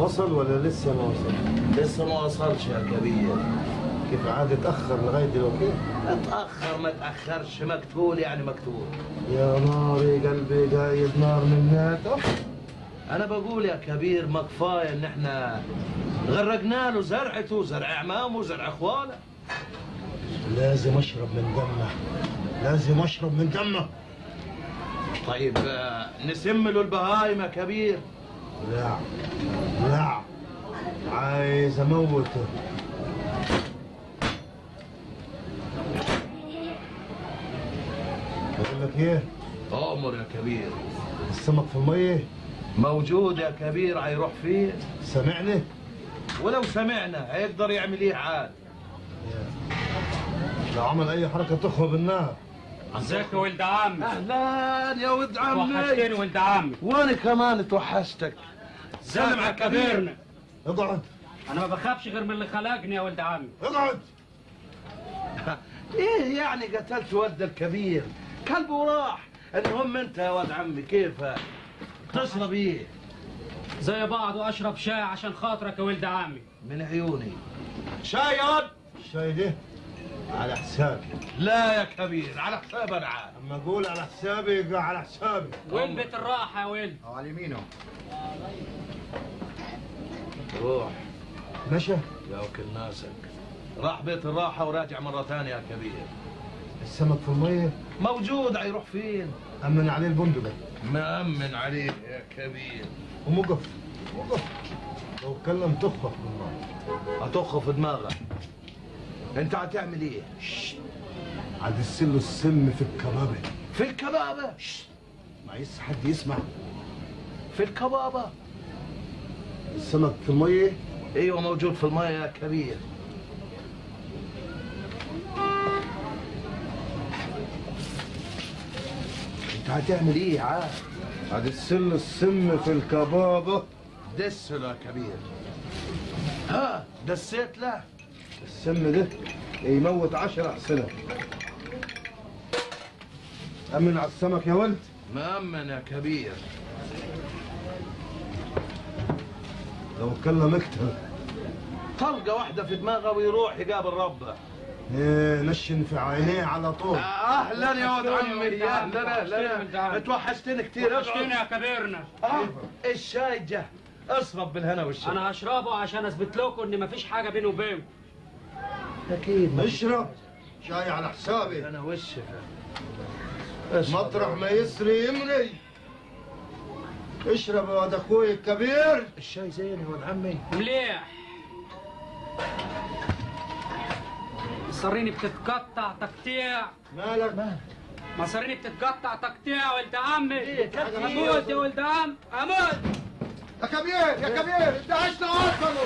وصل ولا لسه ما وصل؟ لسه ما وصلش يا كبير. كيف عاد اتاخر لغايه دلوقتي؟ اتاخر ما تاخرش، مقتول يعني مقتول. يا ناري قلبي قايد نار من ناته. انا بقول يا كبير ما كفايه ان احنا غرقنا له زرعته، زرع عمامه، زرع اخوانه. لازم اشرب من دمه، لازم اشرب من دمه. طيب نسم له البهايم يا كبير. لا لا، عايز اموته. بقول لك ايه؟ أؤمر يا كبير. السمك في الميه موجود يا كبير، هيروح فين؟ سمعني؟ ولو سمعنا هيقدر يعمل ايه عاد؟ لو عمل اي حركه تخرب النار. ازيك يا ولد عمي؟ اهلا يا ولد عمي. توحشتني ولد عمي. وانا كمان توحشتك. سلم على كبيرنا. اقعد. انا ما بخافش غير من اللي خلقني يا ولد عمي. اقعد. ايه يعني قتلت ولد الكبير؟ كلبه وراح. المهم انت يا ولد عمي كيف تشرب ايه؟ زي بعض واشرب شاي عشان خاطرك يا ولد عمي. من عيوني. شاي يا ولد. الشاي ده على حسابي. لا يا كبير، على حساب انا عاد. اما اقول على حسابي يبقى على حسابي. وين بيت الراحه يا ولد؟ على يمينه. روح. مشى؟ يا وكل ناسك. راح بيت الراحه وراجع مره ثانيه يا كبير. السمك في الميه؟ موجود، هيروح فين؟ امن عليه البندقه. مأمن عليه يا كبير. وموقف وقف. لو اتكلم تخفق بالنار. هتخ في دماغك. انت هتعمل ايه؟ عاد السل السم في الكبابه. في الكبابه؟ ما يس حد يسمع. في الكبابه؟ السمك في الميه؟ ايوه موجود في الميه يا كبير. انت هتعمل ايه عاد؟ عاد السل السم في الكبابه. دس له يا كبير. ها دسيت له. السم ده يموت 10 سنة. أمن على السمك يا ولد. مأمن يا كبير. لو اتكلم اكتب. طلقة واحدة في دماغه ويروح يقابل ربه. ايه نشن في عينيه على طول. اهلا يا ولد عمي. يا اهلا. توحشتني كثير. توحشتني يا كبيرنا. الشاي جه. اشرب بالهنا والشفا. انا هشربه عشان اثبت لكم ان مفيش حاجه بيني وبينكم. اكيد. اشرب شاي على حسابي. انا والشفا. مطرح ما يسري يمري. اشرب يا ولد اخوي الكبير. الشاي زين يا ولد عمي. مليح. مصاريني بتتقطع تقطيع. مالك؟ مصاريني بتتقطع تقطيع يا ولد عمي. ايه اموت يا ولد عم، اموت. يا كبير يا كبير انت عشنا وصلوا.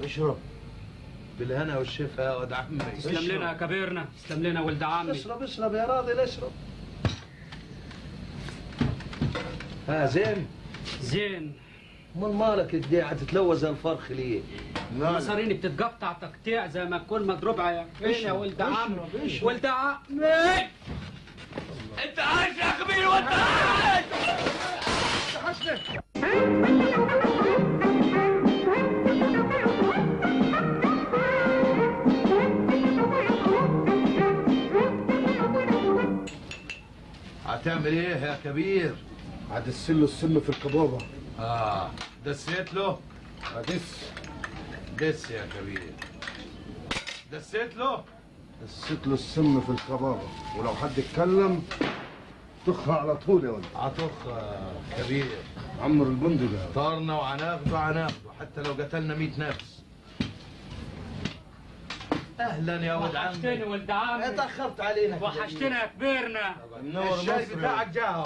اشرب بالهنا والشفا يا ولد عمي. تسلم لنا يا كبيرنا، تسلم لنا ولد عمي. اشرب يا راضي اشرب. ها زين؟ زين. امال مالك كده هتتلوث الفرخ ليه؟ مصاريني بتتقطع تقطيع زي ما تكون مضروب على فين يا ولد عمي. ولد عمي انت عايش يا كبير وانت عايش. هتعمل ايه يا كبير؟ عاد السل السم في الكبابه. دسيت له؟ دس يا كبير. دسيت له؟ دسيت له السم في الكبابه، ولو حد اتكلم طخها على طول يا ولد. عطخ كبير. عمر البندقه. طارنا وعناخده حتى لو قتلنا 100 نفس. اهلا يا ولد عمي. وحشتني ولد عمي. اتاخرت علينا. وحشتنا يا كبيرنا. الشاي بتاعك جاهو.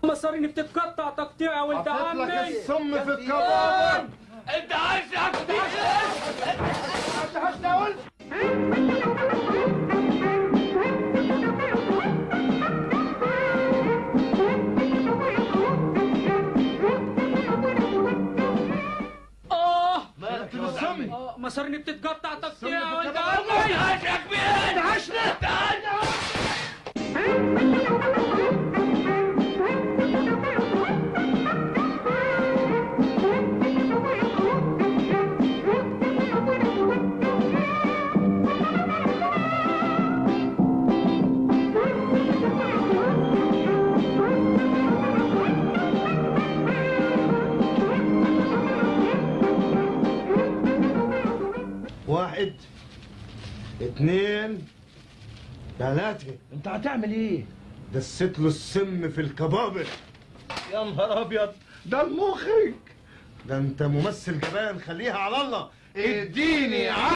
مصاريني بتتقطع تقطيع يا ولد عمي. السم في الكبابه. انت عايش يا كبير. مالك يا عمي؟ مصاريني بتتقطع تقطيع يا ولد عمي. عمي. عايش يا كبير. عشنا. تعال. واحد، اثنين، ثلاثة. انت هتعمل ايه؟ دست له السم في الكبابة. يا نهار ابيض، ده المخرج. ده انت ممثل جبان، خليها على الله. اديني